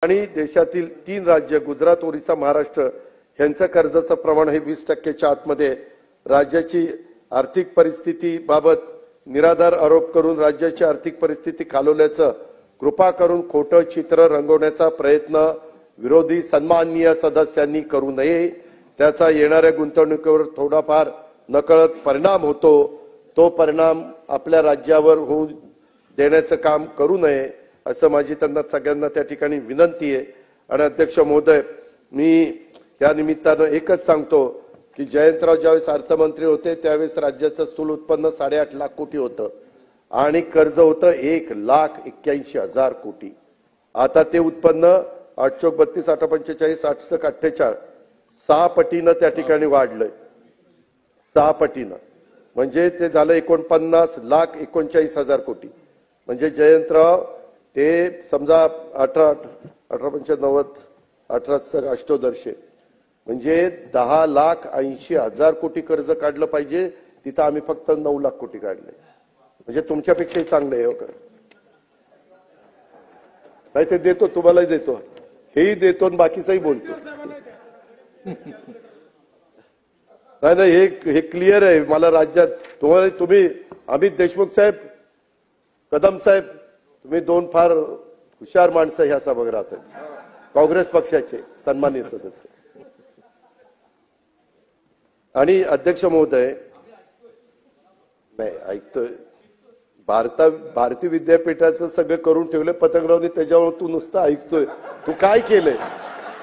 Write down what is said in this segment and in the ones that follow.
आणि देशातील 3 राज्य गुजरात, ओरिसा, महाराष्ट्र यांचं कर्जाचं प्रमाण हे 20%च्या आतमध्ये. राज्याची आर्थिक परिस्थिती बाबत निराधार आरोप करून राज्याची आर्थिक परिस्थिती खालवल्याचं कृपा करून खोटं चित्र रंगवण्याचा प्रयत्न विरोधी सन्माननीय सदस्यांनी करू नये. त्याचा येणाऱ्या गुंतवणुकीवर थोडाफार नकळत परिणाम होतो. तो परिणाम आपल्या राज्यावर होऊ देण्याचं काम करू नये असं माझी त्यांना सगळ्यांना त्या ठिकाणी विनंती आहे. आणि अध्यक्ष महोदय, मी या निमित्तानं एकच सांगतो की जयंतराव ज्यावेळेस अर्थमंत्री होते त्यावेळेस राज्याचं स्थूल उत्पन्न 8.5 लाख कोटी होतं आणि कर्ज होतं 1,81,000 कोटी. आता ते उत्पन्न 832, 845, 848 6 पटीनं त्या ठिकाणी वाढलंय. 6 पटीनं म्हणजे ते झालं 49,39,000 कोटी. म्हणजे जयंतराव ते समजा 18,18,90, 18,18,18 म्हणजे 10,80,000 कोटी कर्ज काढलं पाहिजे. तिथं आम्ही फक्त 9 लाख कोटी काढले. म्हणजे तुमच्यापेक्षाही चांगलं आहे. हो का? नाही ते देतो, तुम्हालाही देतो, हेही देतो आणि बाकीचंही बोलतो. नाही नाही हे क्लिअर आहे मला. राज्यात तुम्ही अमित देशमुख साहेब, कदम साहेब, तुम्ही 2 फार हुशार माणसं ह्या सभागृहात आहेत, काँग्रेस पक्षाचे सन्माननीय सदस्य. आणि अध्यक्ष महोदय, नाही ऐकतोय, भारतीय विद्यापीठाचं सगळं करून ठेवलं पतंगरावनी, त्याच्यावर तू नुसतं ऐकतोय. तू काय केलंय?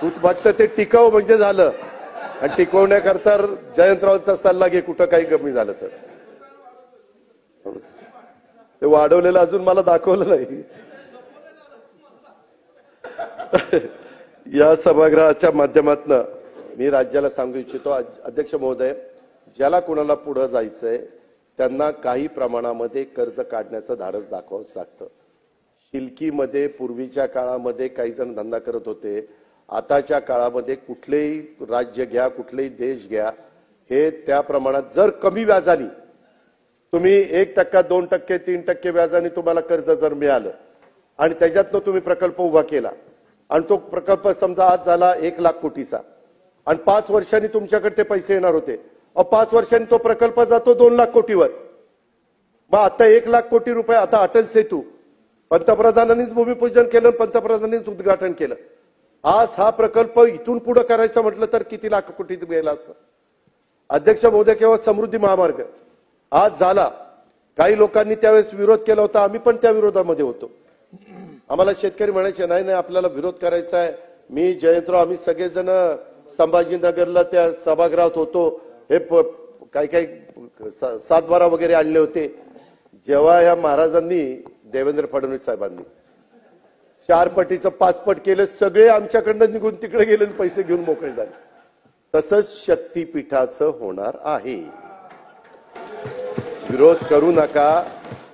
तू फक्त ते टिकाव म्हणजे झालं. आणि टिकवण्याकरता जयंतरावचा सल्ला घे कुठं काही कमी झालं तर. ते वाढवलेलं अजून मला दाखवलं नाही. या सभागृहाच्या माध्यमातून मी राज्याला सांगू इच्छितो, अध्यक्ष महोदय, ज्याला कोणाला पुढे जायचंय त्यांना काही प्रमाणामध्ये कर्ज काढण्याचं धाडस दाखवावंच लागतं. शिल्कीमध्ये पूर्वीच्या काळामध्ये काही जण धंदा करत होते. आताच्या काळामध्ये कुठलेही राज्य घ्या, कुठलेही देश घ्या, हे त्या प्रमाणात जर कमी व्याजाने तुम्ही 1%, 2%, 3% व्याजाने तुम्हाला कर्ज जर मिळालं आणि त्याच्यातनं तुम्ही प्रकल्प उभा केला आणि तो प्रकल्प समजा आज झाला 1 लाख कोटीचा आणि 5 वर्षांनी तुमच्याकडे ते पैसे येणार होते. 5 वर्षांनी तो प्रकल्प जातो 2 लाख कोटीवर. मग आता 1 लाख कोटी रुपये. आता अटल सेतू पंतप्रधानांनीच भूमिपूजन केलं, पंतप्रधानांनीच उद्घाटन केलं. आज हा प्रकल्प इथून पुढे करायचा म्हटलं तर किती लाख कोटी गेला असतं. अध्यक्ष महोदय, केवळ समृद्धी महामार्ग आज झाला. काही लोकांनी त्यावेळेस विरोध केला होता, आम्ही पण त्या विरोधामध्ये होतो. आम्हाला शेतकरी म्हणायचे नाही नाही आपल्याला विरोध करायचा आहे. मी जयंतराव आम्ही सगळेजण संभाजीनगरला त्या सभागृहात होतो. हे काही काही 7-12 वगैरे आणले होते. जेव्हा या महाराजांनी, देवेंद्र फडणवीस साहेबांनी 4 पटीचं 5 पट केलं, सगळे आमच्याकडनं निघून तिकडे गेले, पैसे घेऊन मोकळे झाले. तसंच शक्तीपीठाचं होणार आहे. विरोध करू नका.